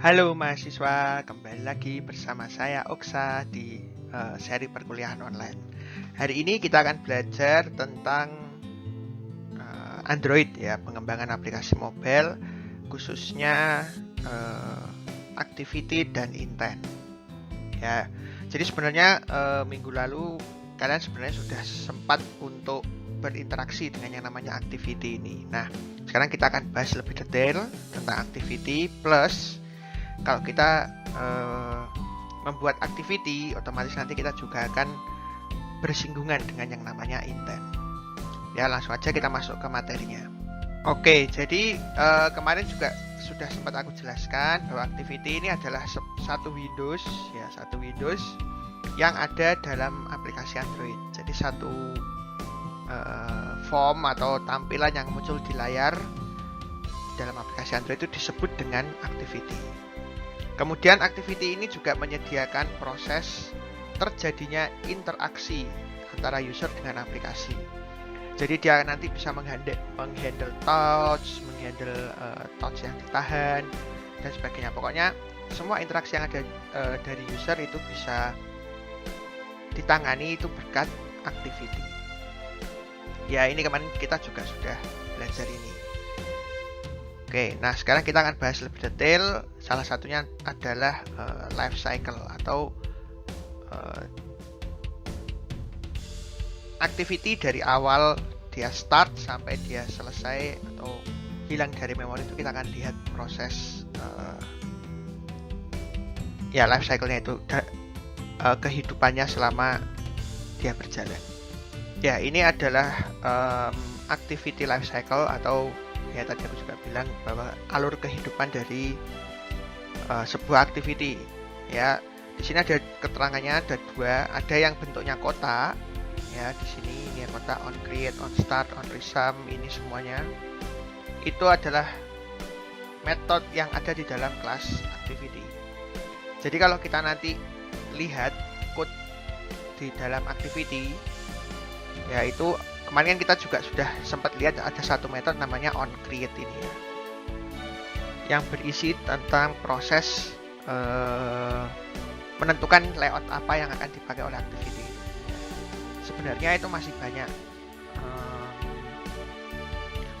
Halo mahasiswa, kembali lagi bersama saya Oksa di seri perkuliahan online. Hari ini kita akan belajar tentang Android ya, pengembangan aplikasi mobile, khususnya Activity dan Intent. Ya, jadi sebenarnya minggu lalu kalian sebenarnya sudah sempat untuk berinteraksi dengan yang namanya Activity ini. Nah, sekarang kita akan bahas lebih detail tentang Activity plus. Kalau kita membuat activity, otomatis nanti kita juga akan bersinggungan dengan yang namanya intent. Ya, langsung aja kita masuk ke materinya. Oke, jadi kemarin juga sudah sempat aku jelaskan bahwa activity ini adalah satu Windows yang ada dalam aplikasi Android. Jadi satu form atau tampilan yang muncul di layar dalam aplikasi Android itu disebut dengan activity. Kemudian activity ini juga menyediakan proses terjadinya interaksi antara user dengan aplikasi. Jadi dia nanti bisa menghandle touch, touch yang ditahan dan sebagainya. Pokoknya semua interaksi yang ada dari user itu bisa ditangani itu berkat activity. Ya, ini kemarin kita juga sudah belajar ini. Oke, nah sekarang kita akan bahas lebih detail. Salah satunya adalah life cycle atau activity dari awal dia start sampai dia selesai atau hilang dari memori itu kita akan lihat proses life cycle-nya itu kehidupannya selama dia berjalan. Ya, ini adalah activity life cycle atau ya tadi aku juga bilang bahwa alur kehidupan dari sebuah activity. Ya, di sini ada keterangannya ada dua, ada yang bentuknya kotak. Ya, di sini ini kotak on create, on start, on resum, ini semuanya itu adalah metode yang ada di dalam kelas activity. Jadi kalau kita nanti lihat code di dalam activity, yaitu kemarin kita juga sudah sempat lihat ada satu metode namanya onCreate ini ya, yang berisi tentang proses menentukan layout apa yang akan dipakai oleh activity. Sebenarnya itu masih banyak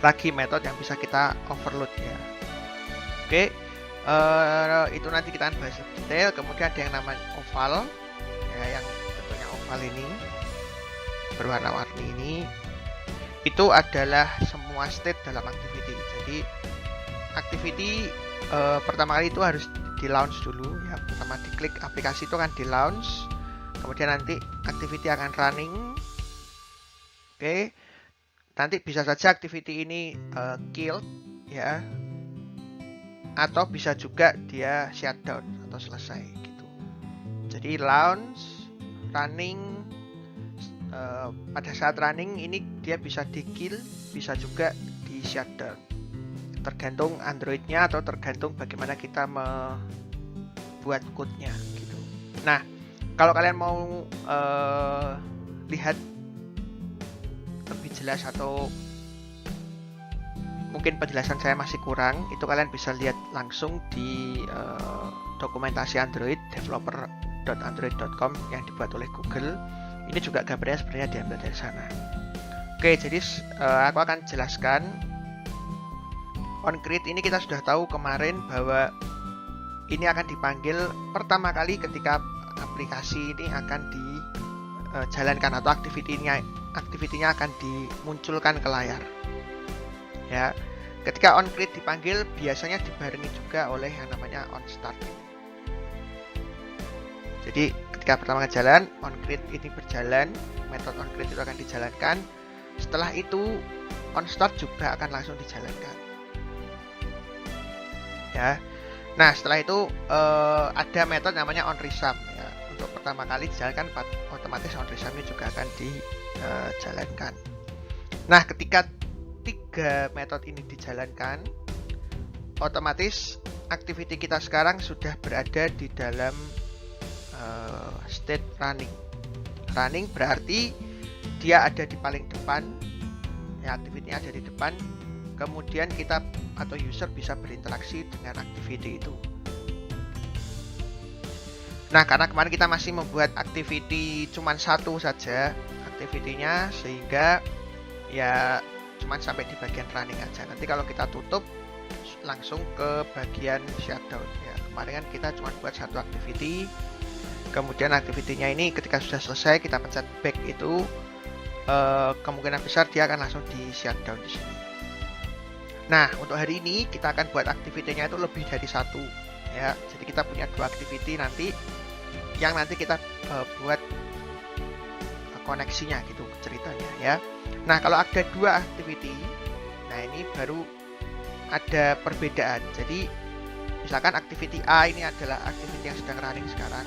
lagi metode yang bisa kita overload ya. Oke, itu nanti kita akan bahas lebih detail. Kemudian ada yang namanya oval ya, yang bentuknya oval ini berwarna-warni ini, itu adalah semua state dalam activity. Jadi activity pertama kali itu harus di launch dulu ya. Pertama diklik aplikasi itu akan di launch, kemudian nanti activity akan running. Oke, nanti bisa saja activity ini killed ya, atau bisa juga dia shutdown atau selesai gitu. Jadi launch, running, pada saat running ini dia bisa di kill, bisa juga di shutdown, tergantung Androidnya atau tergantung bagaimana kita membuat code-nya gitu. Nah, kalau kalian mau lihat lebih jelas atau mungkin penjelasan saya masih kurang, itu kalian bisa lihat langsung di dokumentasi Android developer.android.com yang dibuat oleh Google. Ini juga gambarnya sebenarnya diambil dari sana. Oke, jadi aku akan jelaskan. OnCreate ini kita sudah tahu kemarin bahwa ini akan dipanggil pertama kali ketika aplikasi ini akan dijalankan atau activity-nya akan dimunculkan ke layar. Ya, ketika OnCreate dipanggil biasanya dibarengi juga oleh yang namanya onStart. Jadi ketika pertama kali jalan, onCreate ini berjalan, metode onCreate itu akan dijalankan. Setelah itu, onStart juga akan langsung dijalankan. Ya. Nah, setelah itu ada metode namanya onResum ya. Untuk pertama kali dijalankan, otomatis onResum ini juga akan dijalankan. Nah, ketika tiga metode ini dijalankan, otomatis activity kita sekarang sudah berada di dalam state running. Running berarti dia ada di paling depan ya, activity-nya ada di depan, kemudian kita atau user bisa berinteraksi dengan activity itu. Nah, karena kemarin kita masih membuat activity cuman satu saja activity-nya, sehingga ya cuman sampai di bagian running aja. Nanti kalau kita tutup langsung ke bagian shutdown ya. Kemarin kan kita cuma buat satu activity, kemudian activity-nya ini ketika sudah selesai kita pencet back itu kemungkinan besar dia akan langsung di shutdown di sini. Nah, untuk hari ini kita akan buat activity-nya itu lebih dari satu ya. Jadi kita punya dua activity nanti yang nanti kita buat koneksinya gitu ceritanya ya. Nah, kalau ada dua activity, nah ini baru ada perbedaan. Jadi misalkan activity A ini adalah activity yang sedang running sekarang,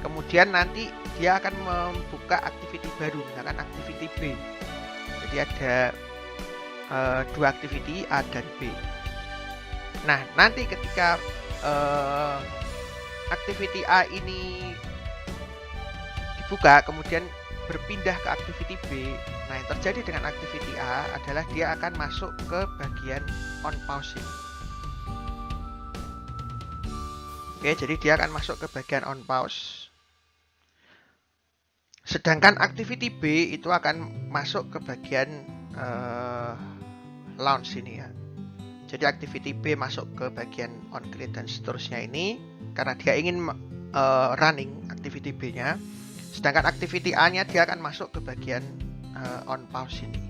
kemudian nanti dia akan membuka activity baru, misalkan activity B. Jadi ada dua activity A dan B. Nah, nanti ketika activity A ini dibuka kemudian berpindah ke activity B, nah yang terjadi dengan activity A adalah dia akan masuk ke bagian on pause ini. Oke, jadi dia akan masuk ke bagian on pause. Sedangkan activity B itu akan masuk ke bagian launch ini ya. Jadi activity B masuk ke bagian on create dan seterusnya ini karena dia ingin running activity B-nya. Sedangkan activity A-nya dia akan masuk ke bagian on pause ini.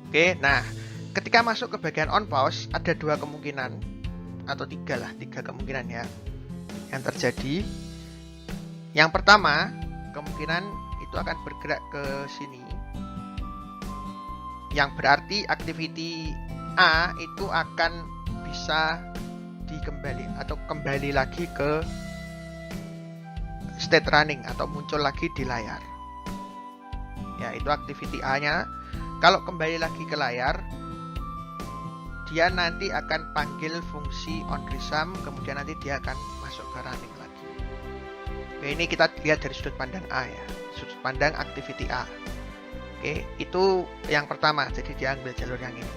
Oke, nah ketika masuk ke bagian on pause ada dua kemungkinan atau tiga kemungkinan ya yang terjadi. Yang pertama, kemungkinan itu akan bergerak ke sini, yang berarti activity A itu akan bisa kembali lagi ke state running atau muncul lagi di layar. Ya, itu activity A-nya. Kalau kembali lagi ke layar, dia nanti akan panggil fungsi onResum, kemudian nanti dia akan masuk ke running lagi. Oke, ini kita lihat dari sudut pandang A ya, sudut pandang activity A. Oke, itu yang pertama. Jadi dia ambil jalur yang ini.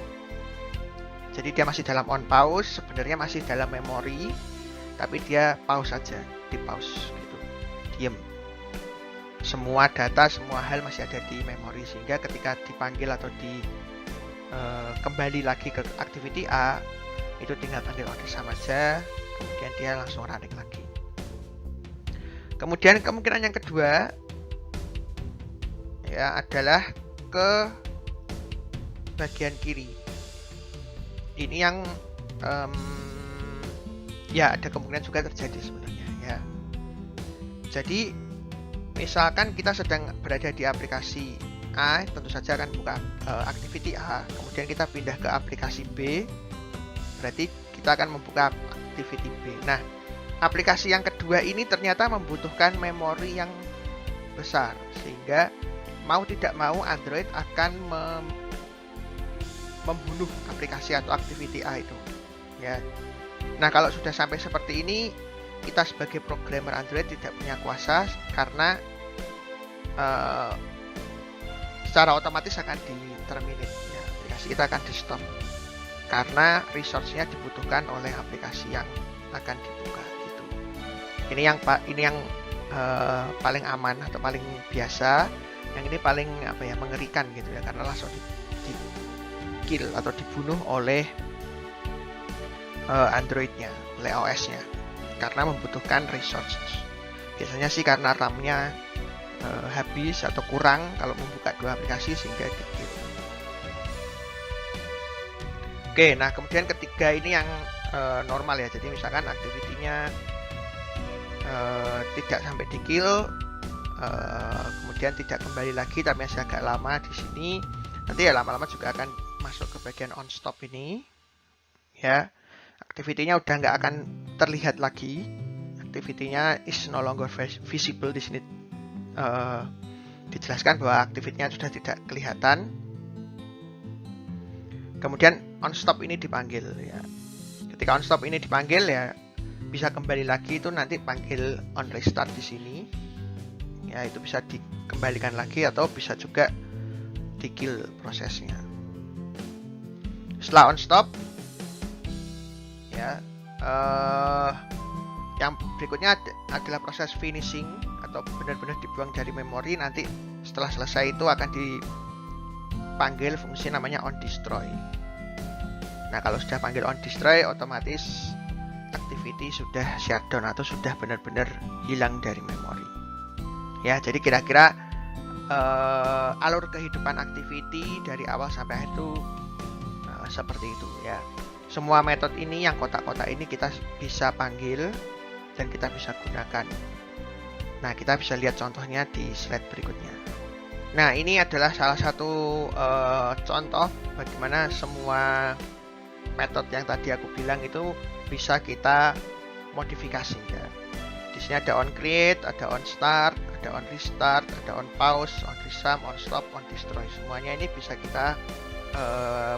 Jadi dia masih dalam on pause, sebenarnya masih dalam memori, tapi dia pause saja, di pause gitu, diem. Semua data, semua hal masih ada di memori, sehingga ketika dipanggil atau kembali lagi ke activity A, itu tinggal panggil onResum saja, kemudian dia langsung running lagi. Kemudian kemungkinan yang kedua ya adalah ke bagian kiri. Ini yang ya ada kemungkinan juga terjadi sebenarnya ya. Jadi misalkan kita sedang berada di aplikasi A, tentu saja akan buka activity A, kemudian kita pindah ke aplikasi B, berarti kita akan membuka activity B. Nah, aplikasi yang kedua ini ternyata membutuhkan memori yang besar, sehingga mau tidak mau Android akan membunuh aplikasi atau activity A itu ya. Nah, kalau sudah sampai seperti ini, kita sebagai programmer Android tidak punya kuasa karena secara otomatis akan di-terminate ya, aplikasi kita akan di-stop karena resource-nya dibutuhkan oleh aplikasi yang akan dibuka gitu. Ini yang paling aman atau paling biasa, yang ini paling mengerikan gitu ya, karena langsung di kill atau dibunuh oleh Android-nya, oleh OS-nya, karena membutuhkan resource. Biasanya sih karena RAM-nya habis atau kurang kalau membuka dua aplikasi sehingga di-kill. Oke, nah kemudian ketiga ini yang normal ya. Jadi misalkan activity-nya tidak sampai di-kill, kemudian tidak kembali lagi tapi masih agak lama di sini, nanti ya lama-lama juga akan masuk ke bagian on stop ini ya. Activity-nya udah nggak akan terlihat lagi, activity-nya is no longer visible. Di sini dijelaskan bahwa activity-nya sudah tidak kelihatan. Kemudian on stop ini dipanggil ya. Ketika on stop ini dipanggil ya bisa kembali lagi, itu nanti panggil on restart di sini ya, itu bisa dikembalikan lagi atau bisa juga di kill prosesnya. Setelah on stop ya, yang berikutnya adalah proses finishing atau benar-benar dibuang dari memori. Nanti setelah selesai itu akan dipanggil fungsi namanya onDestroy. Nah, kalau sudah panggil onDestroy, otomatis activity sudah shutdown atau sudah benar-benar hilang dari memori. Ya, jadi kira-kira alur kehidupan activity dari awal sampai akhir itu seperti itu ya. Semua metode ini yang kotak-kotak ini kita bisa panggil dan kita bisa gunakan. Nah, kita bisa lihat contohnya di slide berikutnya. Nah, ini adalah salah satu contoh bagaimana semua metode yang tadi aku bilang itu bisa kita modifikasi ya. Di sini ada onCreate, ada onStart, ada onRestart, ada onPause, onResum, onStop, onDestroy. Semuanya ini bisa kita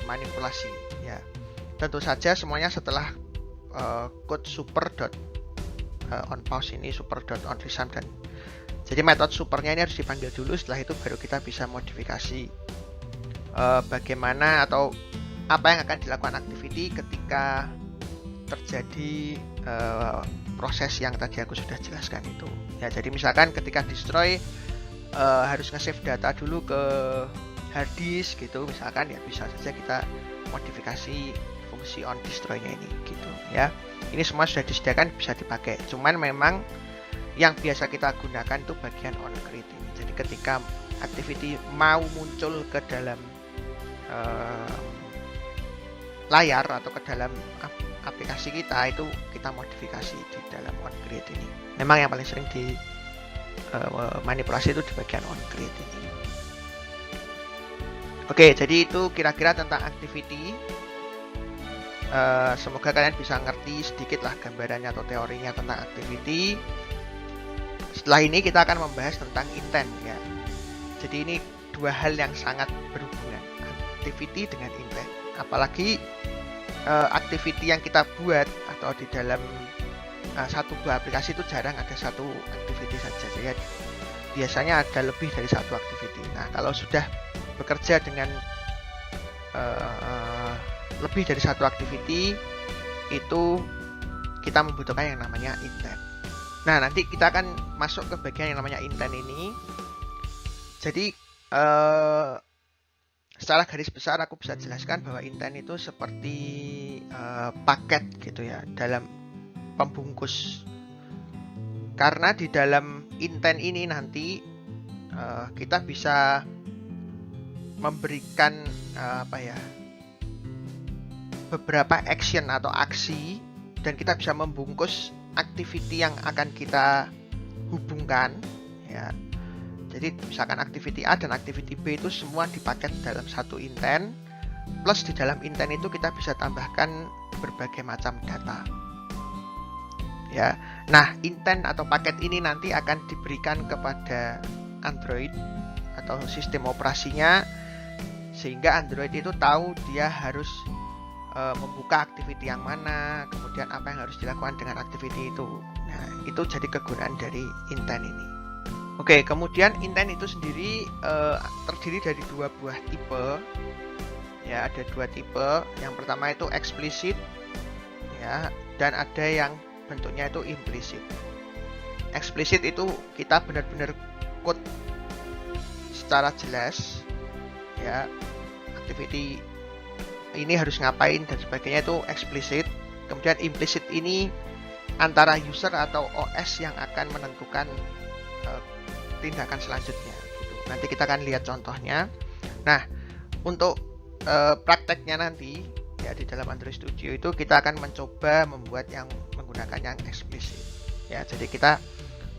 manipulasi ya. Tentu saja semuanya setelah code super.onPause ini, super.onResum dan jadi metode supernya ini harus dipanggil dulu. Setelah itu baru kita bisa modifikasi bagaimana atau apa yang akan dilakukan activity ketika terjadi proses yang tadi aku sudah jelaskan itu ya. Jadi misalkan ketika destroy harus nge-save data dulu ke hard disk gitu misalkan ya, bisa saja kita modifikasi fungsi onDestroy-nya ini gitu ya. Ini semua sudah disediakan, bisa dipakai. Cuman memang yang biasa kita gunakan itu bagian onCreate ini. Jadi ketika activity mau muncul ke dalam layar atau ke dalam aplikasi kita, itu kita modifikasi di dalam onCreate ini. Memang yang paling sering di manipulasi itu di bagian onCreate ini. Oke, jadi itu kira-kira tentang activity. Semoga kalian bisa ngerti sedikit lah gambarannya atau teorinya tentang activity. Setelah ini kita akan membahas tentang intent ya. Jadi ini dua hal yang sangat berhubungan, activity dengan intent. Apalagi activity yang kita buat atau di dalam satu buah aplikasi itu jarang ada satu activity saja. Jadi biasanya ada lebih dari satu activity. Nah, kalau sudah bekerja dengan lebih dari satu activity, itu kita membutuhkan yang namanya intent. Nah, nanti kita akan masuk ke bagian yang namanya intent ini. Jadi secara garis besar aku bisa jelaskan bahwa intent itu seperti paket gitu ya dalam pembungkus. Karena di dalam intent ini nanti kita bisa memberikan beberapa action atau aksi, dan kita bisa membungkus activity yang akan kita hubungkan ya. Jadi misalkan activity A dan activity B itu semua dipaket dalam satu intent, plus di dalam intent itu kita bisa tambahkan berbagai macam data ya. Nah, intent atau paket ini nanti akan diberikan kepada Android atau sistem operasinya, sehingga Android itu tahu dia harus membuka activity yang mana, kemudian apa yang harus dilakukan dengan activity itu. Nah, itu jadi kegunaan dari intent ini. Oke, kemudian intent itu sendiri terdiri dari dua buah tipe. Ya, ada dua tipe. Yang pertama itu explicit ya, dan ada yang bentuknya itu implicit. Explicit itu kita benar-benar code secara jelas ya, activity ini harus ngapain dan sebagainya, itu explicit. Kemudian implicit ini antara user atau OS yang akan menentukan tindakan selanjutnya gitu. Nanti kita akan lihat contohnya. Nah, untuk prakteknya nanti ya di dalam Android Studio itu kita akan mencoba membuat yang menggunakan yang explicit ya. Jadi kita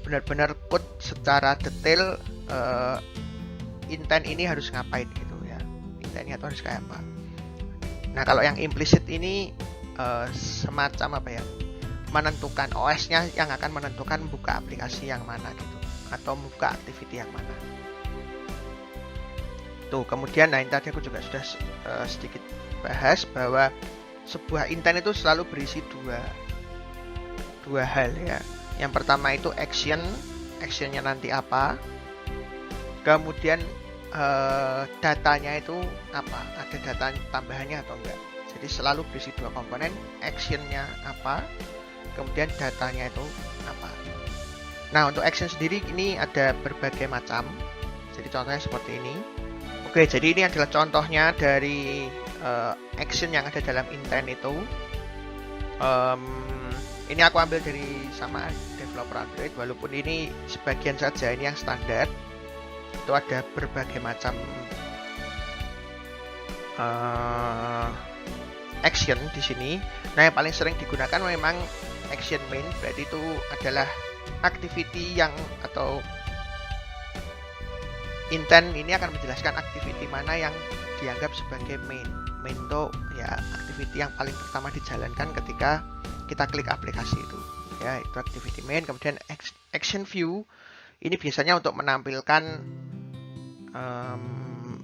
benar-benar code secara detail intent ini harus ngapain gitu ya. Intentnya itu harus kayak apa. Nah, kalau yang implicit ini semacam menentukan OS-nya yang akan menentukan buka aplikasi yang mana gitu, atau buka activity yang mana. Tuh, kemudian yang tadi aku juga sudah sedikit bahas bahwa sebuah intent itu selalu berisi dua hal ya. Yang pertama itu actionnya nanti apa. Kemudian datanya itu apa, ada data tambahannya atau enggak. Jadi Jadi selalu berisi dua komponen, actionnya apa, kemudian datanya itu apa. Nah, untuk action sendiri ini ada berbagai macam. Jadi contohnya seperti ini. Oke, jadi ini adalah contohnya dari action yang ada dalam intent itu. Ini aku ambil dari sama developer Android, walaupun ini sebagian saja ini yang standar. Itu ada berbagai macam action di sini. Nah, yang paling sering digunakan memang action main, berarti itu adalah activity yang atau intent ini akan menjelaskan activity mana yang dianggap sebagai main. Main itu ya activity yang paling pertama dijalankan ketika kita klik aplikasi itu. Ya, itu activity main. Kemudian action view ini biasanya untuk menampilkan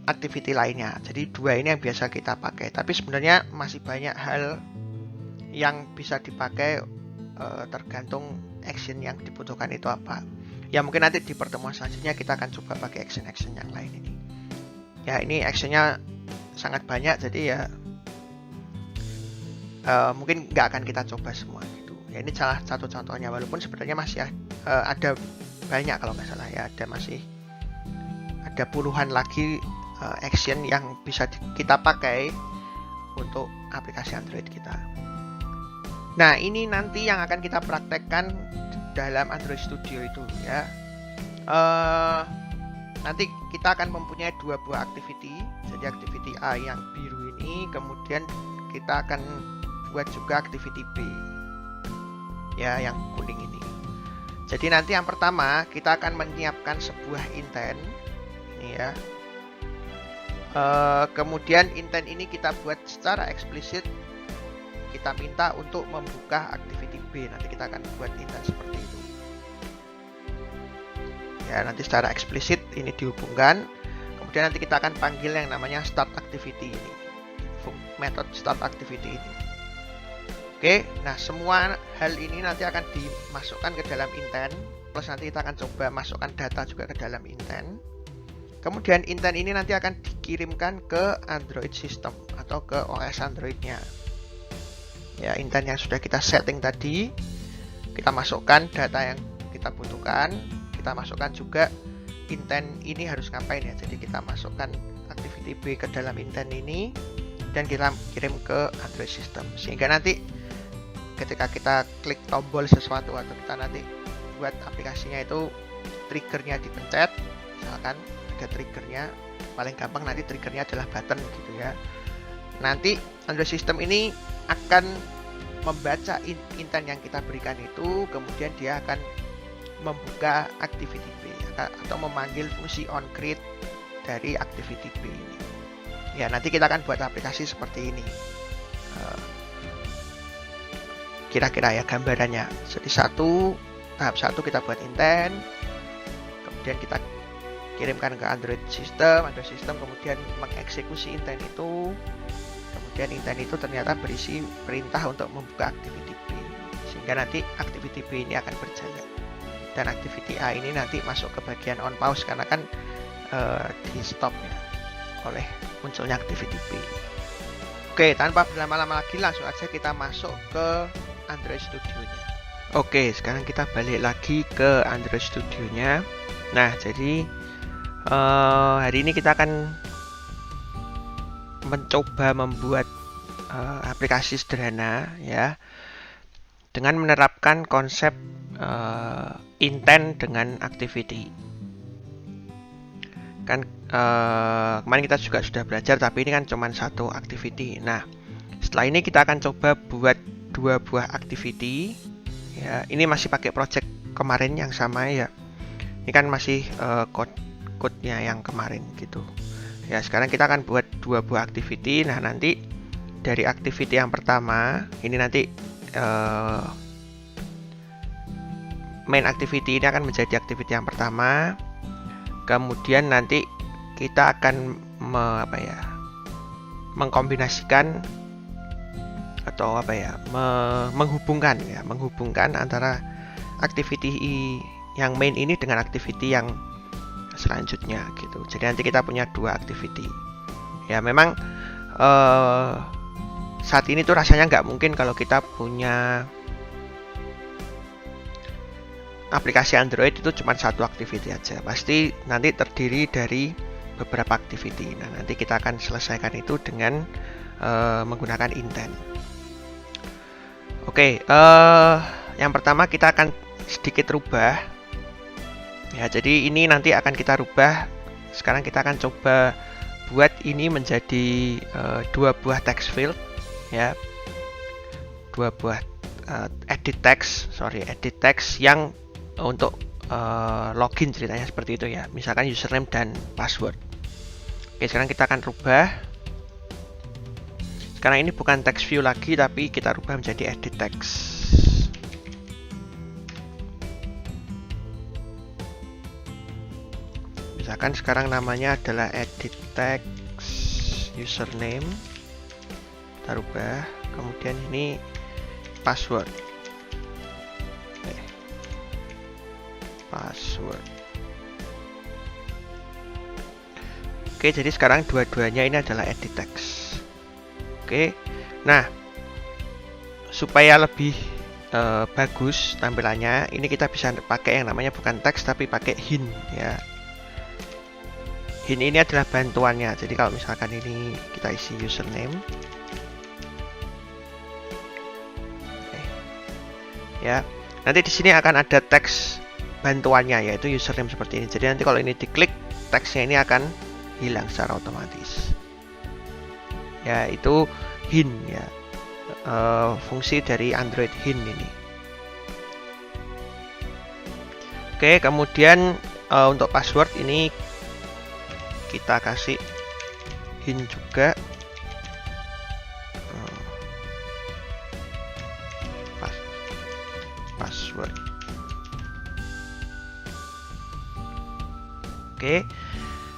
activity lainnya. Jadi dua ini yang biasa kita pakai. Tapi sebenarnya masih banyak hal yang bisa dipakai tergantung action yang dibutuhkan itu apa. Ya mungkin nanti di pertemuan selanjutnya kita akan coba pakai action yang lain ini. Ya ini actionnya sangat banyak, jadi ya mungkin nggak akan kita coba semua gitu. Ya ini salah satu contohnya, walaupun sebenarnya masih ada banyak kalau nggak salah ya, ada puluhan lagi action yang bisa kita pakai untuk aplikasi Android kita. Nah ini nanti yang akan kita praktekkan dalam Android Studio itu ya. Nanti kita akan mempunyai dua buah activity. Jadi activity A yang biru ini, kemudian kita akan buat juga activity B ya yang kuning ini. Jadi nanti yang pertama kita akan menyiapkan sebuah intent ini ya. Kemudian intent ini kita buat secara eksplisit, kita minta untuk membuka activity B. Nanti kita akan buat intent seperti itu. Ya, nanti secara eksplisit ini dihubungkan. Kemudian nanti kita akan panggil yang namanya start activity ini. Method start activity ini. Oke, nah semua hal ini nanti akan dimasukkan ke dalam intent. Plus nanti kita akan coba masukkan data juga ke dalam intent. Kemudian intent ini nanti akan dikirimkan ke Android system atau ke OS Androidnya. Ya, intent yang sudah kita setting tadi, kita masukkan data yang kita butuhkan. Kita masukkan juga intent ini harus ngapain ya. Jadi kita masukkan activity B ke dalam intent ini dan kita kirim ke Android system. Sehingga nanti ketika kita klik tombol sesuatu atau kita nanti buat aplikasinya itu triggernya dipencet, misalkan ada triggernya, paling gampang nanti triggernya adalah button gitu ya. Nanti Android system ini akan membaca intent yang kita berikan itu, kemudian dia akan membuka activity B atau memanggil fungsi onCreate dari activity B ini. Ya, nanti kita akan buat aplikasi seperti ini. Kira-kira ya gambarannya. Jadi tahap 1 kita buat intent, kemudian kita kirimkan ke Android system kemudian mengeksekusi intent itu. Kemudian intent itu ternyata berisi perintah untuk membuka activity B. Sehingga nanti activity B ini akan berjalan. Dan activity A ini nanti masuk ke bagian on pause karena kan di stop ya oleh munculnya activity B. Oke, tanpa berlama-lama lagi langsung aja kita masuk ke Android Studio-nya. Oke, sekarang kita balik lagi ke Android Studio-nya. Nah, jadi hari ini kita akan mencoba membuat aplikasi sederhana ya, dengan menerapkan konsep intent dengan activity. Kan kemarin kita juga sudah belajar, tapi ini kan cuma satu activity. Nah, setelah ini kita akan coba buat dua buah activity ya. Ini masih pakai project kemarin yang sama ya. Ini kan masih code-nya yang kemarin gitu. Ya, sekarang kita akan buat dua buah activity. Nah, nanti dari activity yang pertama ini nanti main activity ini akan menjadi activity yang pertama. Kemudian nanti kita akan mengkombinasikan atau menghubungkan antara activity yang main ini dengan activity yang selanjutnya gitu. Jadi nanti kita punya dua activity. Ya memang saat ini tuh rasanya nggak mungkin kalau kita punya aplikasi Android itu cuma satu activity aja. Pasti nanti terdiri dari beberapa activity. Nah, nanti kita akan selesaikan itu dengan menggunakan intent. Oke, yang pertama kita akan sedikit rubah. Ya, jadi ini nanti akan kita rubah. Sekarang kita akan coba buat ini menjadi dua buah text field, ya, dua buah edit text yang untuk login ceritanya seperti itu ya, misalkan username dan password. Oke, sekarang kita akan rubah. Sekarang ini bukan text view lagi, tapi kita rubah menjadi edit text. Misalkan sekarang namanya adalah edit text username, kita rubah, kemudian ini password. Oke, jadi sekarang dua-duanya ini adalah edit text. Oke, nah supaya lebih bagus tampilannya, ini kita bisa pakai yang namanya bukan teks tapi pakai hint ya. Hint ini adalah bantuannya. Jadi kalau misalkan ini kita isi username, ya, nanti di sini akan ada teks bantuannya yaitu username seperti ini. Jadi nanti kalau ini diklik, teksnya ini akan hilang secara otomatis. Ya, itu hint ya, fungsi dari Android hint ini. Oke, kemudian untuk password ini kita kasih hint juga. Password. Oke,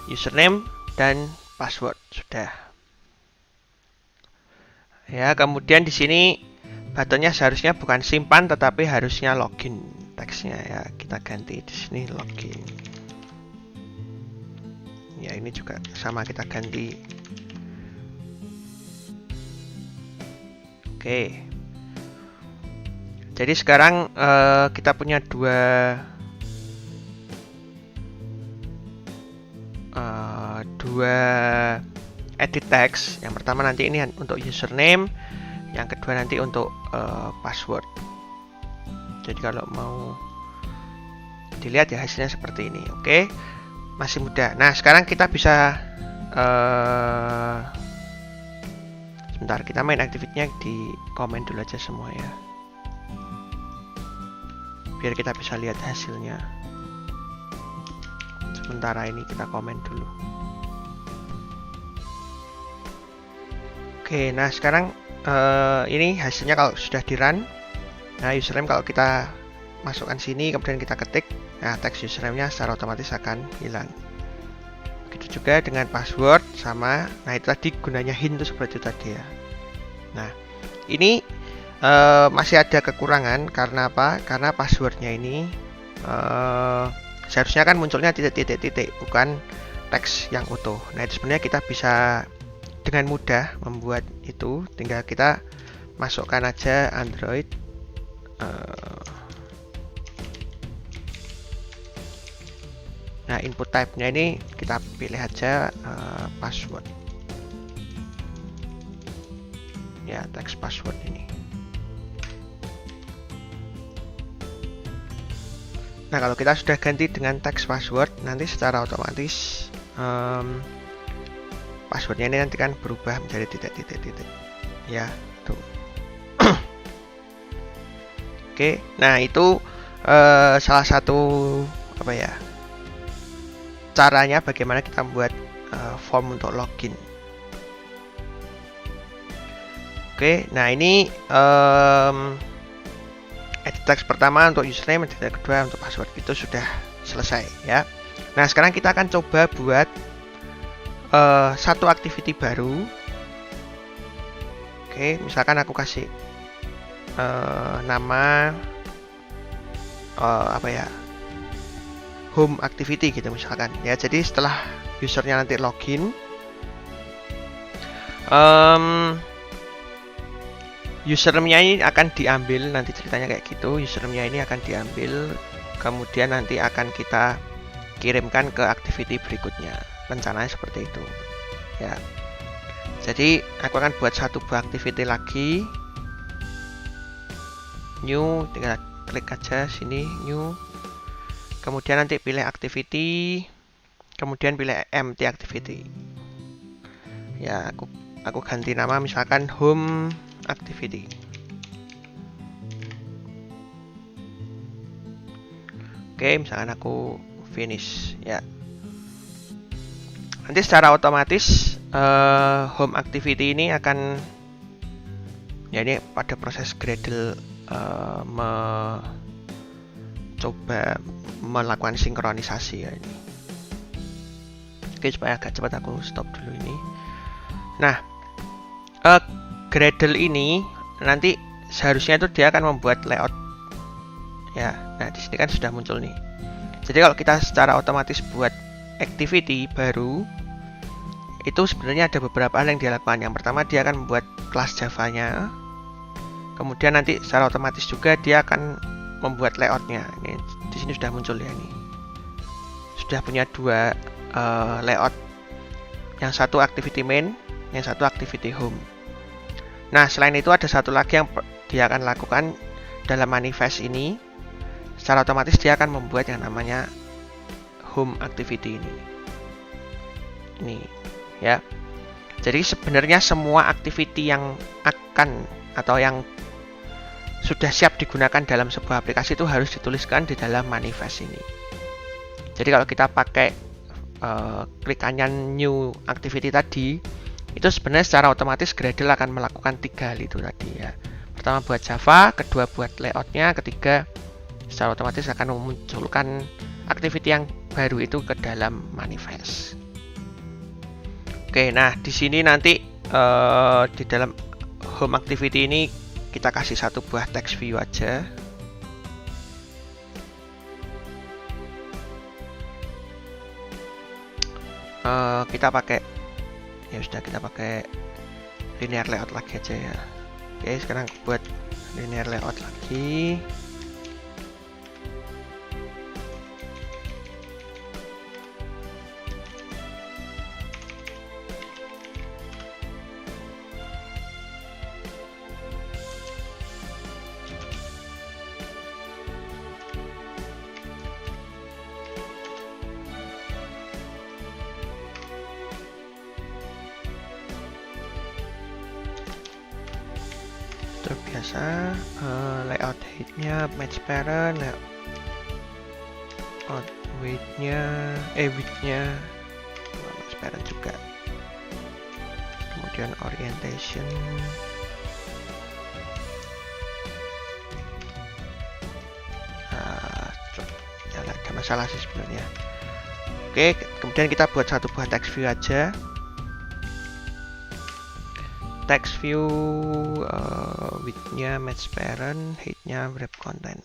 username dan password sudah. Ya, kemudian di sini buttonnya seharusnya bukan simpan tetapi harusnya login teksnya ya. Kita ganti di sini login. Ya, ini juga sama kita ganti. Oke. Jadi sekarang kita punya dua edit text. Yang pertama nanti ini untuk username, yang kedua nanti untuk password. Jadi kalau mau dilihat ya hasilnya seperti ini. Oke, masih mudah. Nah, sekarang kita bisa sebentar, kita main activity-nya di komen dulu aja semua ya, biar kita bisa lihat hasilnya. Sementara ini kita komen dulu. Oke, nah sekarang ini hasilnya kalau sudah di run. Nah, username kalau kita masukkan sini kemudian kita ketik, nah teks username-nya secara otomatis akan hilang. Begitu juga dengan password sama. Nah, itu tadi gunanya hint itu seperti itu tadi ya. Nah, ini masih ada kekurangan karena apa? Karena passwordnya ini seharusnya kan munculnya titik-titik, bukan teks yang utuh. Nah, itu sebenarnya kita bisa dengan mudah membuat itu. Tinggal kita masukkan aja Android nah, input type-nya ini kita pilih aja password ya, teks password ini. Nah, kalau kita sudah ganti dengan teks password, nanti secara otomatis passwordnya ini nanti kan berubah menjadi titik-titik ya, tuh. Oke, nah itu salah satu apa ya, caranya bagaimana kita membuat form untuk login. Oke, nah ini edit text pertama untuk username, edit text kedua untuk password itu sudah selesai ya. Nah, sekarang kita akan coba buat satu activity baru. Oke, misalkan aku kasih nama apa ya, home activity gitu misalkan ya. Jadi setelah usernya nanti login, username-nya ini akan diambil, nanti ceritanya kayak gitu. Username-nya ini akan diambil, kemudian nanti akan kita kirimkan ke activity berikutnya. Rencananya seperti itu ya. Jadi aku akan buat satu buah activity lagi, new, tinggal klik aja sini new, kemudian nanti pilih activity, kemudian pilih empty activity ya. Aku ganti nama misalkan home activity. Oke, misalkan aku finish ya. Nanti secara otomatis home activity ini akan ya, ini pada proses Gradle coba melakukan sinkronisasi ya ini. Oke, supaya agak cepat aku stop dulu ini. Nah, Gradle ini nanti seharusnya itu dia akan membuat layout ya. Nah, di sini kan sudah muncul nih. Jadi kalau kita secara otomatis buat activity baru, itu sebenarnya ada beberapa hal yang dia lakukan. Yang pertama, dia akan membuat kelas Java-nya. Kemudian nanti secara otomatis juga dia akan membuat layout-nya. Ini di sini sudah muncul ya ini. Sudah punya dua layout. Yang satu activity main, yang satu activity home. Nah, selain itu ada satu lagi yang dia akan lakukan dalam manifest ini. Secara otomatis dia akan membuat yang namanya home activity ini. Ini ya. Jadi sebenarnya semua activity yang akan atau yang sudah siap digunakan dalam sebuah aplikasi itu harus dituliskan di dalam manifest ini. Jadi kalau kita pakai klik kanan new activity tadi, itu sebenarnya secara otomatis Gradle akan melakukan 3 hal itu tadi ya. Pertama buat Java, kedua buat layoutnya, ketiga secara otomatis akan memunculkan activity yang baru itu ke dalam manifest. Oke, nah di sini nanti di dalam home activity ini kita kasih satu buah text view aja. Kita pakai ya sudah, kita pakai linear layout lagi aja ya. Oke, sekarang buat linear layout lagi. Biasa layout height-nya match parent, layout width-nya match parent juga. Kemudian orientation, ya nggak ada masalah sih sebenarnya. Oke, kemudian kita buat satu buah text view aja. Text view width-nya match parent, height-nya wrap content.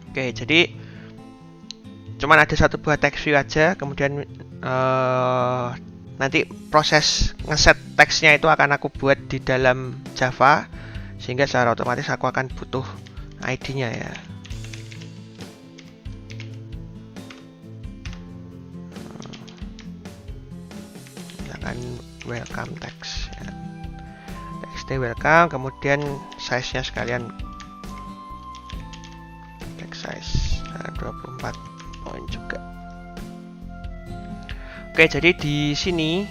Oke, jadi cuman ada satu buah text view aja. Kemudian nanti proses ngeset teksnya itu akan aku buat di dalam Java, sehingga secara otomatis aku akan butuh ID-nya ya. Welcome text ya. Text welcome, kemudian size-nya sekalian text size 24 poin juga. Oke, jadi di sini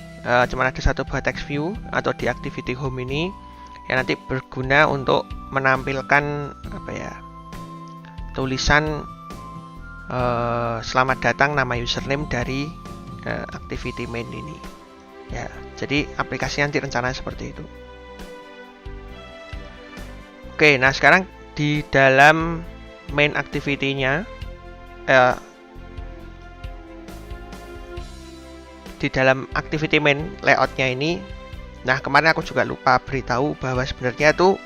cuma ada satu buah text view atau di activity home ini yang nanti berguna untuk menampilkan apa ya, tulisan selamat datang nama username dari activity main ini. Ya, jadi aplikasinya nanti rencananya seperti itu. Oke, nah sekarang di dalam main activity-nya, di dalam activity main layout-nya ini, nah kemarin aku juga lupa beritahu bahwa sebenarnya tuh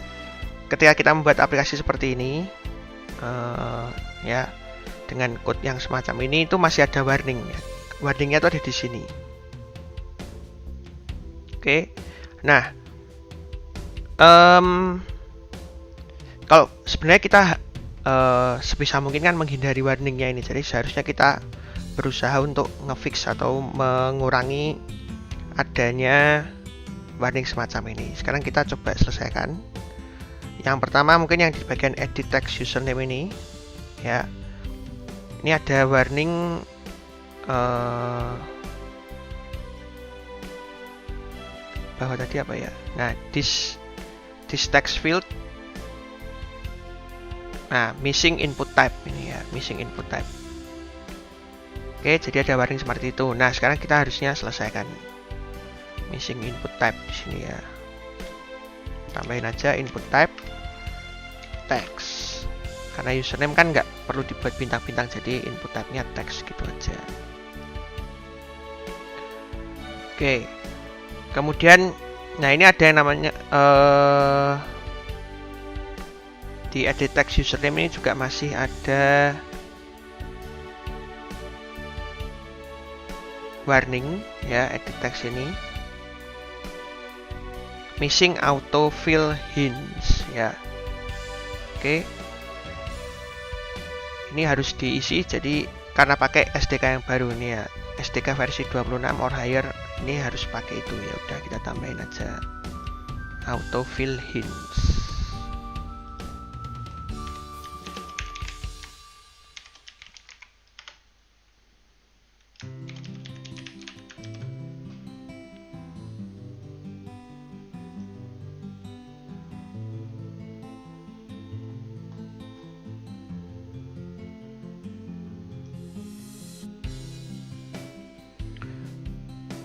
ketika kita membuat aplikasi seperti ini, ya dengan code yang semacam ini itu masih ada warning ya. Warningnya itu ada di sini. Oke. Nah, kalau sebenarnya kita sebisa mungkin kan menghindari warningnya ini. Jadi seharusnya kita berusaha untuk ngefix atau mengurangi adanya warning semacam ini. Sekarang kita coba selesaikan. Yang pertama mungkin yang di bagian edit text username ini ya. Ini ada warning bahwa tadi apa ya? Nah, this text field, nah, missing input type ini ya, missing input type. Oke, jadi ada warning seperti itu. Nah, sekarang kita harusnya selesaikan missing input type di sini ya. Tambahin aja input type text. Karena username kan nggak perlu dibuat bintang-bintang, jadi input type-nya text gitu aja. Oke. Kemudian, nah ini ada yang namanya di edit text username ini juga masih ada warning ya, edit text ini missing autofill hints ya. Oke. Ini harus diisi, jadi karena pakai SDK yang baru ini ya, SDK versi 26 or higher, ini harus pakai itu ya. Udah, kita tambahin aja autofill hints.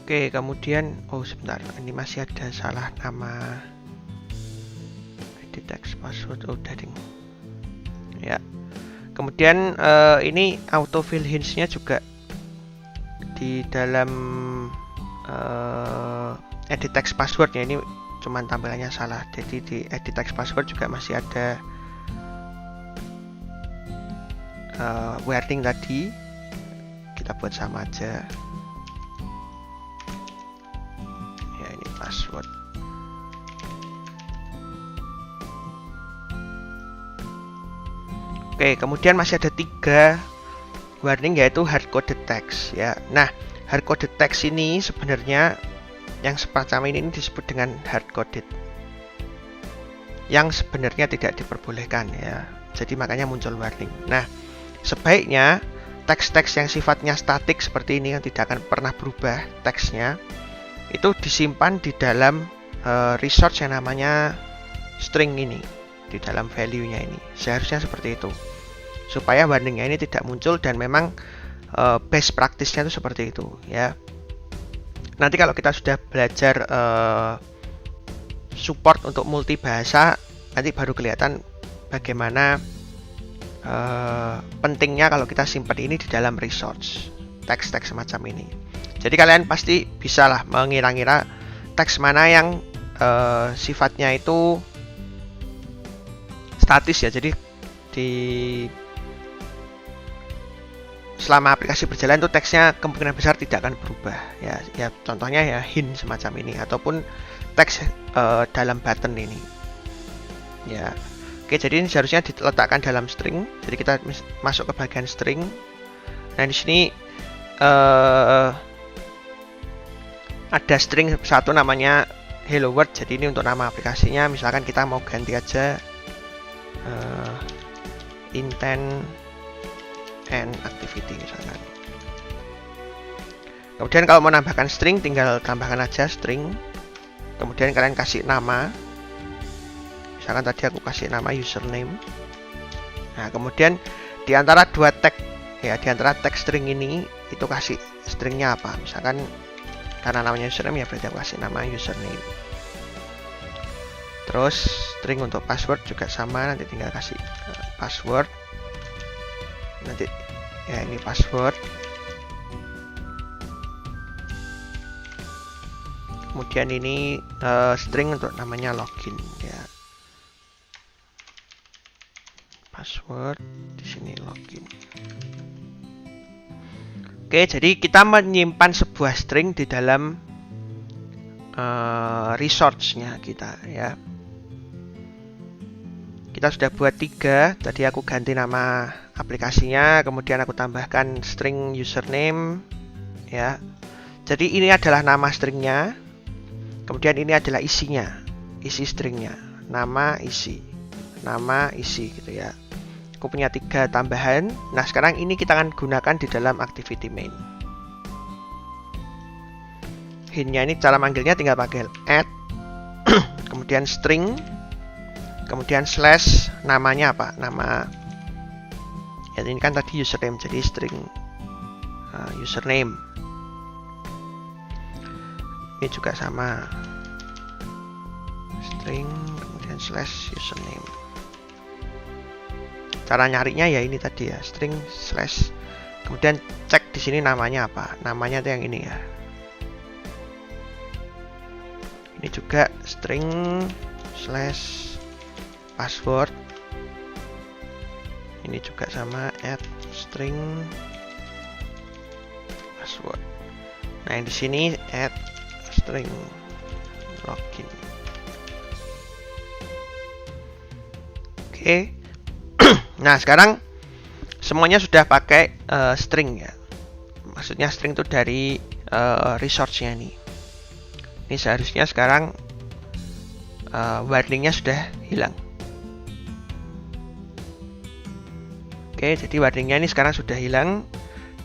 Oke, kemudian sebentar, ini masih ada salah nama edit text password. Udah ding ya. Kemudian ini autofill hints-nya juga di dalam edit text password ya, ini cuman tampilannya salah. Jadi di edit text password juga masih ada wording tadi, kita buat sama aja. Password. Oke, kemudian masih ada 3 warning yaitu hard coded text ya. Nah, hard coded text ini sebenarnya yang semacam ini disebut dengan hard coded, yang sebenarnya tidak diperbolehkan ya. Jadi makanya muncul warning. Nah, sebaiknya teks-teks yang sifatnya statik seperti ini yang tidak akan pernah berubah teksnya, itu disimpan di dalam resource yang namanya string ini, di dalam value-nya ini. Seharusnya seperti itu, supaya warningnya ini tidak muncul, dan memang best practice-nya itu seperti itu ya. Nanti kalau kita sudah belajar support untuk multi bahasa, nanti baru kelihatan bagaimana pentingnya kalau kita simpan ini di dalam resource teks-teks semacam ini. Jadi kalian pasti bisalah mengira-ngira teks mana yang sifatnya itu statis ya. Jadi selama aplikasi berjalan itu teksnya kemungkinan besar tidak akan berubah ya. Ya contohnya ya hint semacam ini, ataupun teks dalam button ini. Ya. Oke, jadi ini seharusnya diletakkan dalam string. Jadi kita masuk ke bagian string. Nah, di sini ada string satu namanya hello world. Jadi ini untuk nama aplikasinya. Misalkan kita mau ganti aja intent and activity misalkan. Kemudian kalau mau nambahkan string, tinggal tambahkan aja string. Kemudian kalian kasih nama. Misalkan tadi aku kasih nama username. Nah, kemudian di antara dua tag ya, di antara tag string ini itu kasih stringnya apa. Misalkan karena namanya username ya, berarti aku kasih nama username. Terus string untuk password juga sama, nanti tinggal kasih password. Nanti ya ini password. Kemudian ini string untuk namanya login ya. password, di sini login. Oke, jadi kita menyimpan sebuah string di dalam resource-nya kita ya. Kita sudah buat 3, tadi aku ganti nama aplikasinya, kemudian aku tambahkan string username ya. Jadi ini adalah nama stringnya, kemudian ini adalah isinya, isi stringnya, nama isi gitu ya. Aku punya 3 tambahan. Nah sekarang ini kita akan gunakan di dalam activity main. Hintnya ini cara manggilnya tinggal pakai add, kemudian string, kemudian slash, namanya apa? Nama ya, ini kan tadi username, jadi string username. Ini juga sama, string kemudian slash username. Cara nyarinya ya ini tadi ya, string slash, kemudian cek di sini namanya apa? Namanya itu yang ini ya. Ini juga string slash password. Ini juga sama, add string password. Nah, yang di sini add string login. Oke. Nah, sekarang semuanya sudah pakai string ya. Maksudnya string itu dari resource-nya nih. Ini seharusnya sekarang warningnya sudah hilang. Oke, jadi warningnya ini sekarang sudah hilang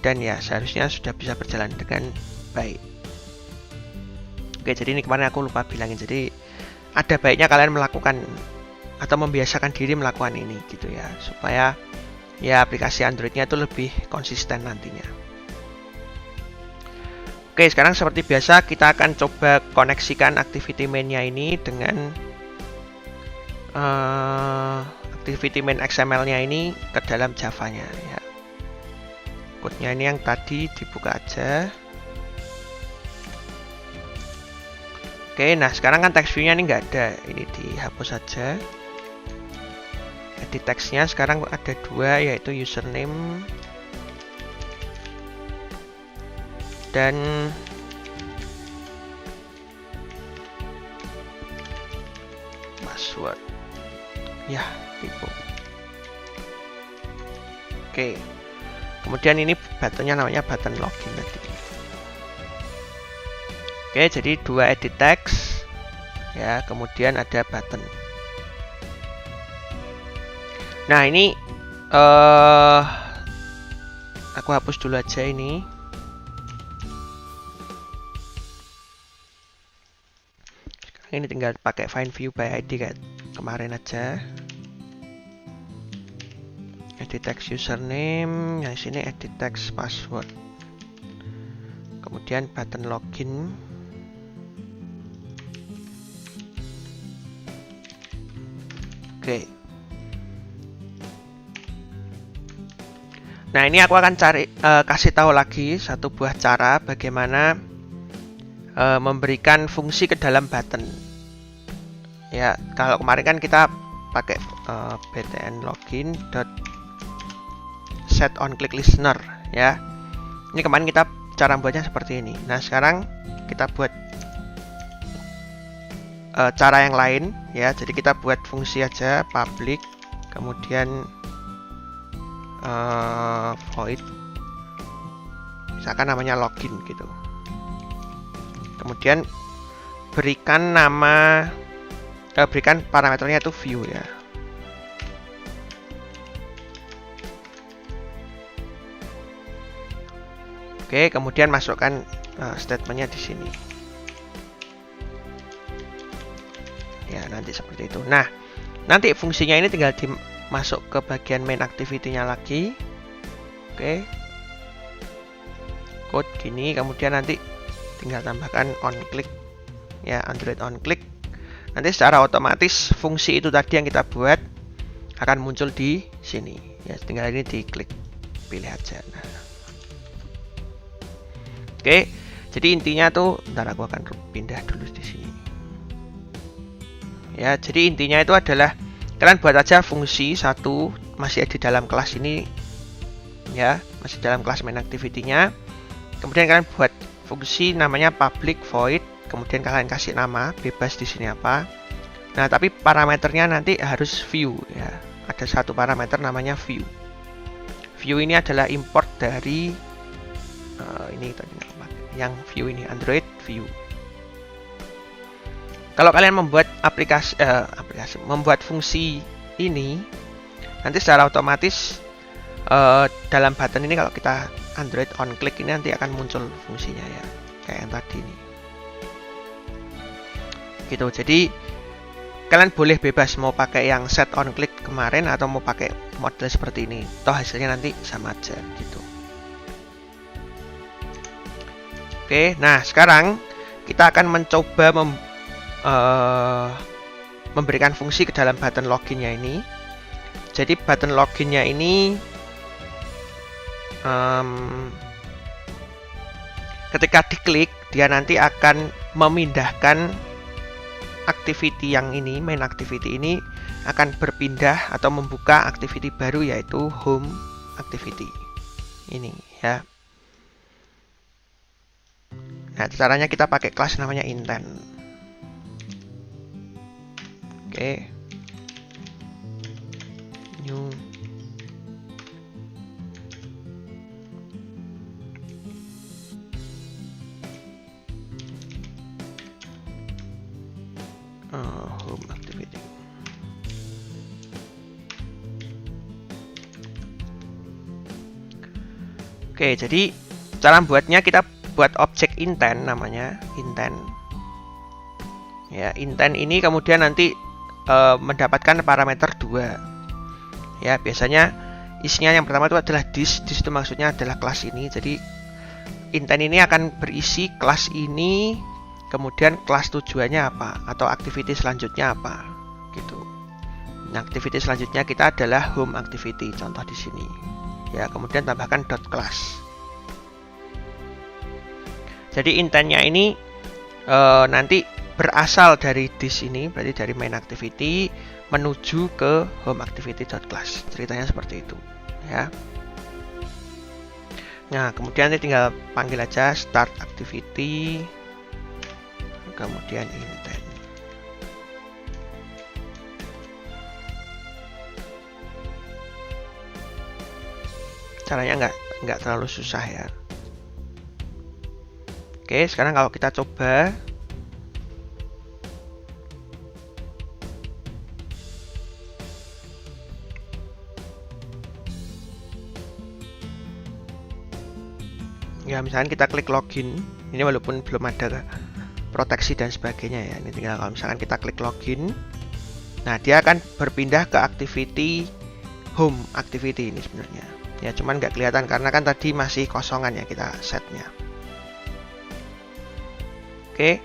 dan ya seharusnya sudah bisa berjalan dengan baik. Oke, jadi ini kemarin aku lupa bilangin. Jadi ada baiknya kalian melakukan atau membiasakan diri melakukan ini gitu ya, supaya ya aplikasi Android-nya itu lebih konsisten nantinya. Oke, sekarang seperti biasa kita akan coba koneksikan activity main-nya ini dengan activity main XML-nya ini ke dalam Java-nya ya. Code-nya ini yang tadi dibuka aja. Oke, nah sekarang kan text view-nya ini nggak ada, ini dihapus saja. Edit text-nya sekarang ada 2, yaitu username dan password ya, tipu. Oke, kemudian ini buttonnya namanya button login tadi. Oke, jadi 2 edit text ya, kemudian ada button. Nah ini aku hapus dulu aja ini. Ini tinggal pakai find view by ID kayak kemarin aja. Edit text username, yang sini edit text password. Kemudian button login. Oke. Nah, ini aku akan kasih tahu lagi satu buah cara bagaimana memberikan fungsi ke dalam button. Ya, kalau kemarin kan kita pakai btn login set on click listener ya. Ini kemarin kita cara membuatnya seperti ini. Nah, sekarang kita buat cara yang lain ya. Jadi kita buat fungsi aja public, kemudian void, misalkan namanya login gitu. Kemudian berikan nama, berikan parameternya itu view ya. Oke, kemudian masukkan statementnya di sini. Ya, nanti seperti itu. Nah, nanti fungsinya ini tinggal masuk ke bagian main activity-nya lagi. Oke. Code gini, kemudian nanti tinggal tambahkan on click ya, Android on click. Nanti secara otomatis fungsi itu tadi yang kita buat akan muncul di sini ya, tinggal ini diklik, pilih aja. Nah. Oke, jadi intinya tuh, ntar aku akan pindah dulu di sini. Ya, jadi intinya itu adalah Kalian buat aja fungsi satu masih di dalam kelas ini ya, masih dalam kelas main activity-nya. Kemudian kalian buat fungsi namanya public void, kemudian kalian kasih nama bebas di sini apa. Nah, tapi parameternya nanti harus view ya. Ada satu parameter namanya view. View ini adalah import dari ini tadi yang view ini, Android view. Kalau kalian membuat membuat fungsi ini, nanti secara otomatis dalam button ini kalau kita Android on click ini nanti akan muncul fungsinya ya, kayak yang tadi ini. Gitu. Jadi kalian boleh bebas mau pakai yang set on click kemarin atau mau pakai model seperti ini. Toh hasilnya nanti sama aja gitu. Oke, nah sekarang kita akan mencoba memberikan fungsi ke dalam button loginnya ini. Jadi button loginnya ini ketika diklik dia nanti akan memindahkan activity yang ini, main activity ini akan berpindah atau membuka activity baru yaitu home activity ini ya. Nah, caranya kita pakai kelas namanya intent. Oke. New. Home activity. Oke, jadi cara buatnya kita buat objek intent namanya intent. Ya, intent ini kemudian nanti mendapatkan parameter 2. Ya, biasanya isinya yang pertama itu adalah this itu maksudnya adalah kelas ini. Jadi intent ini akan berisi kelas ini, kemudian kelas tujuannya apa atau activity selanjutnya apa gitu. Nah, activity selanjutnya kita adalah home activity, contoh di sini. Ya, kemudian tambahkan dot class. Jadi intentnya ini nanti berasal dari this ini, berarti dari main activity menuju ke home activity.class. Ceritanya seperti itu, ya. Nah, kemudian nanti tinggal panggil aja start activity, kemudian intent. Caranya nggak terlalu susah ya. Oke, sekarang kalau kita coba ya, misalkan kita klik login, ini walaupun belum ada proteksi dan sebagainya ya, ini tinggal kalau misalkan kita klik login, nah dia akan berpindah ke activity home activity ini sebenarnya ya, cuman nggak kelihatan karena kan tadi masih kosongan ya kita setnya. Oke,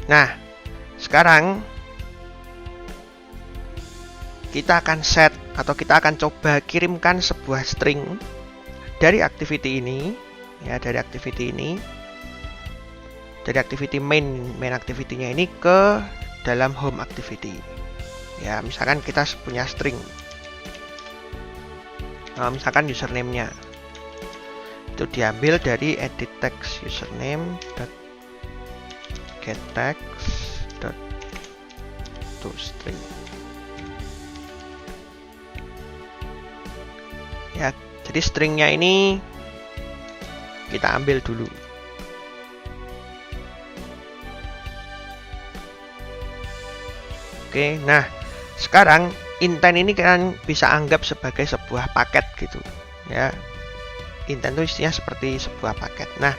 nah sekarang kita akan set atau kita akan coba kirimkan sebuah string dari activity ini ya, dari activity ini, dari activity main activity-nya ini ke dalam home activity ya. Misalkan kita punya string, misalkan username-nya itu diambil dari edit text username get text to string ya. Jadi stringnya ini kita ambil dulu. Oke, nah sekarang intent ini kalian bisa anggap sebagai sebuah paket gitu ya. Intent itu isinya seperti sebuah paket. Nah,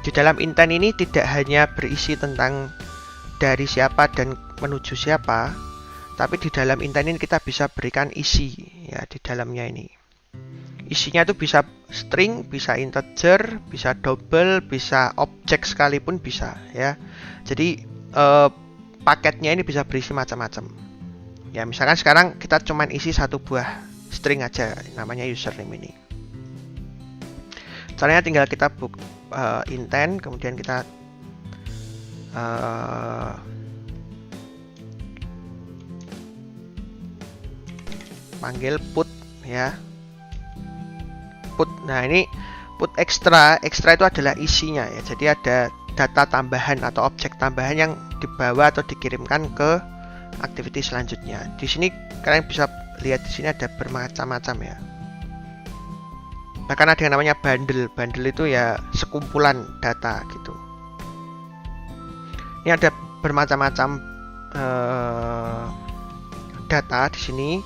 di dalam intent ini tidak hanya berisi tentang dari siapa dan menuju siapa, tapi di dalam intent ini kita bisa berikan isi ya di dalamnya ini. Isinya itu bisa string, bisa integer, bisa double, bisa objek sekalipun bisa ya. Jadi paketnya ini bisa berisi macam-macam. Ya, misalkan sekarang kita cuman isi satu buah string aja namanya username ini. Caranya tinggal kita intent, kemudian kita panggil put ya. Put. Nah, ini put extra itu adalah isinya ya. Jadi ada data tambahan atau objek tambahan yang dibawa atau dikirimkan ke activity selanjutnya. Di sini kalian bisa lihat di sini ada bermacam-macam ya. Bahkan ada yang namanya bundle. Bundle itu ya sekumpulan data gitu. Ini ada bermacam-macam data di sini.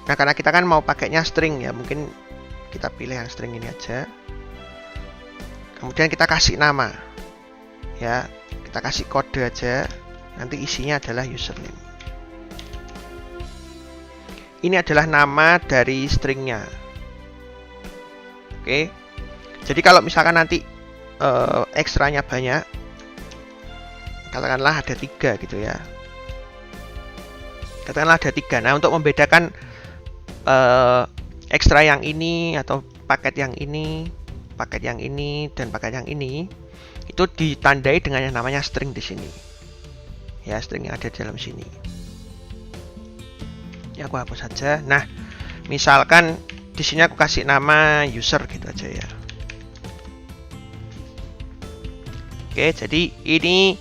Nah, karena kita kan mau pakainya string ya, mungkin kita pilih yang string ini aja. Kemudian kita kasih nama. Ya, kita kasih kode aja. Nanti isinya adalah username. Ini adalah nama dari stringnya. Oke. Jadi kalau misalkan nanti ekstranya banyak, katakanlah ada 3 gitu ya. Katakanlah ada 3. Nah, untuk membedakan ekstra yang ini atau paket yang ini, dan paket yang ini, itu ditandai dengan yang namanya string di sini. Ya, string yang ada di dalam sini. Ya, aku hapus saja. Nah, misalkan di sini aku kasih nama user gitu aja ya. Oke, jadi ini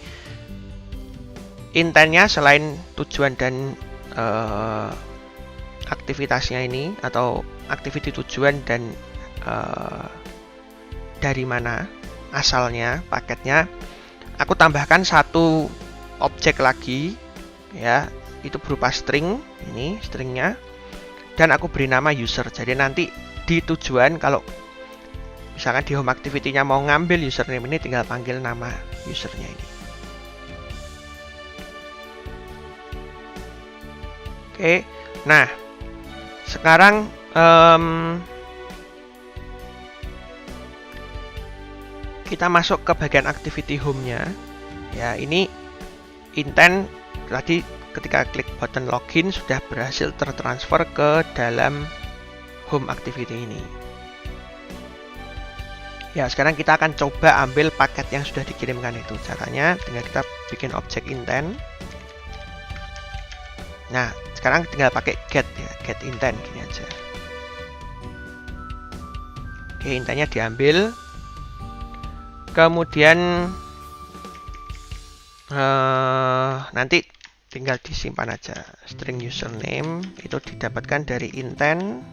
intentnya selain tujuan dan aktivitasnya ini atau activity tujuan dan dari mana asalnya paketnya, aku tambahkan satu objek lagi ya, itu berupa string. Ini stringnya, dan aku beri nama user. Jadi nanti di tujuan kalau misalkan di home activity-nya mau ngambil username ini, tinggal panggil nama usernya ini. Oke, nah sekarang kita masuk ke bagian activity home-nya. Ya, ini intent tadi ketika klik button login sudah berhasil tertransfer ke dalam home activity ini. Ya, sekarang kita akan coba ambil paket yang sudah dikirimkan itu. Caranya tinggal kita bikin objek intent. Nah, sekarang tinggal pakai get ya, get intent gini aja. Oke, intentnya diambil. Kemudian nanti tinggal disimpan aja. String username itu didapatkan dari intent.get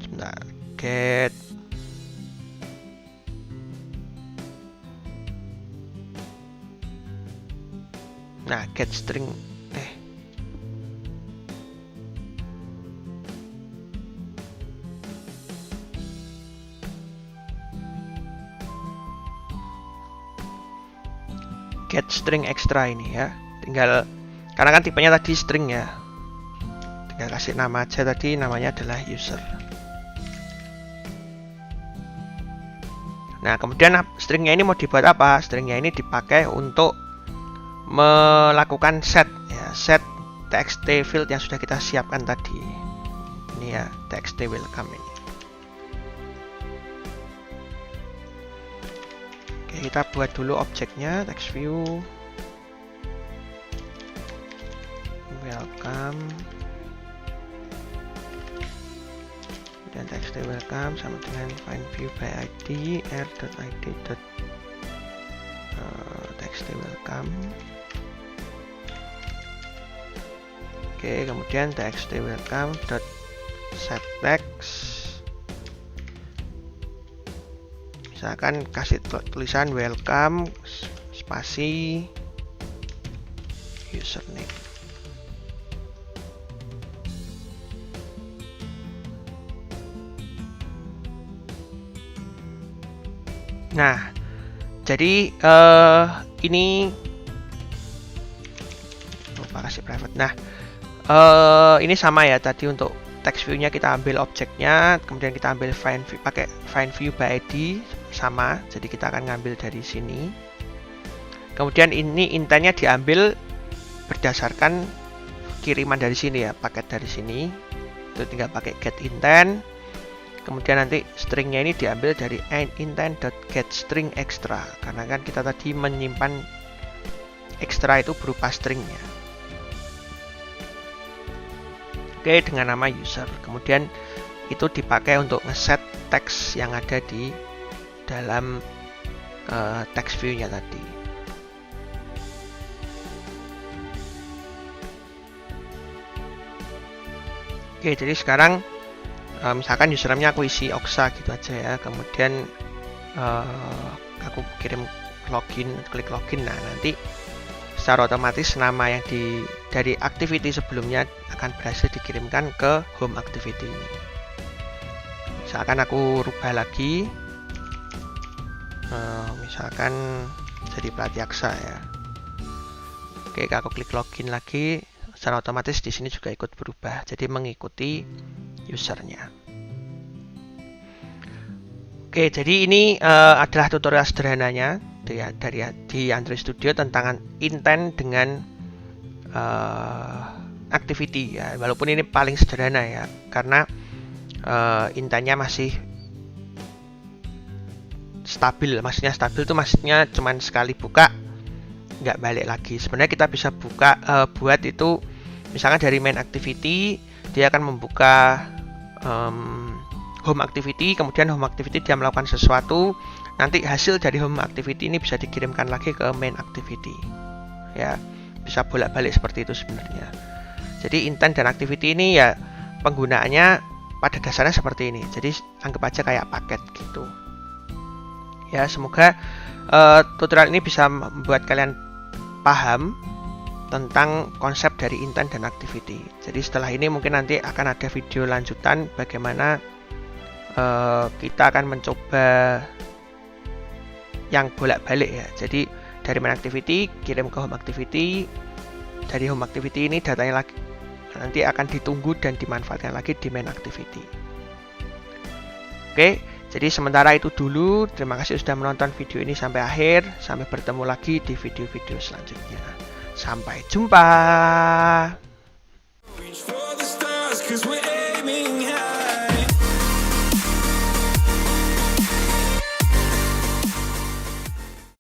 sebentar, get get string get string extra ini ya. Tinggal, karena kan tipenya tadi string ya, tinggal kasih nama aja. Tadi namanya adalah user. Nah, kemudian stringnya ini mau dibuat apa? Stringnya ini dipakai untuk melakukan set ya, set txt field yang sudah kita siapkan tadi. Ini ya, txt welcome ini. Kita buat dulu objeknya, text view welcome, dan text welcome sama dengan find view by id r.id text welcome. Oke, kemudian text welcome dot settext, misalkan kasih tulisan welcome spasi username. Nah, jadi ini lupa kasih private. Nah, ini sama ya tadi. Untuk text view-nya kita ambil objeknya, kemudian kita ambil find view, pakai find view by id sama. Jadi kita akan ngambil dari sini. Kemudian ini intentnya diambil berdasarkan kiriman dari sini ya, paket dari sini. Itu tinggal pakai get intent. Kemudian nanti stringnya ini diambil dari intent.getStringExtra, karena kan kita tadi menyimpan extra itu berupa stringnya. Oke, dengan nama user. Kemudian itu dipakai untuk ngeset teks yang ada di dalam text view-nya tadi. Oke, jadi sekarang misalkan username-nya aku isi Oksa gitu aja ya. Kemudian aku kirim login, klik login. Nah, nanti secara otomatis nama yang dari activity sebelumnya akan berhasil dikirimkan ke home activity ini. Misalkan aku rubah lagi, misalkan jadi pelatih Aksa ya. Oke, aku klik login lagi, secara otomatis di sini juga ikut berubah, jadi mengikuti usernya. Oke, jadi ini adalah tutorial sederhananya di Android Studio tentang intent dengan activity ya. Walaupun ini paling sederhana ya, karena intentnya masih stabil. Maksudnya stabil itu maksudnya cuman sekali buka nggak balik lagi. Sebenarnya kita bisa buka buat itu misalkan dari main activity dia akan membuka home activity, kemudian home activity dia melakukan sesuatu, nanti hasil dari home activity ini bisa dikirimkan lagi ke main activity ya, bisa bolak-balik seperti itu sebenarnya. Jadi intent dan activity ini ya penggunaannya pada dasarnya seperti ini, jadi anggap aja kayak paket gitu ya. Semoga tutorial ini bisa membuat kalian paham tentang konsep dari intent dan activity. Jadi setelah ini mungkin nanti akan ada video lanjutan bagaimana kita akan mencoba yang bolak-balik ya. Jadi dari main activity kirim ke home activity, dari home activity ini datanya lagi nanti akan ditunggu dan dimanfaatkan lagi di main activity. Oke, jadi sementara itu dulu. Terima kasih sudah menonton video ini sampai akhir. Sampai bertemu lagi di video-video selanjutnya. Sampai jumpa.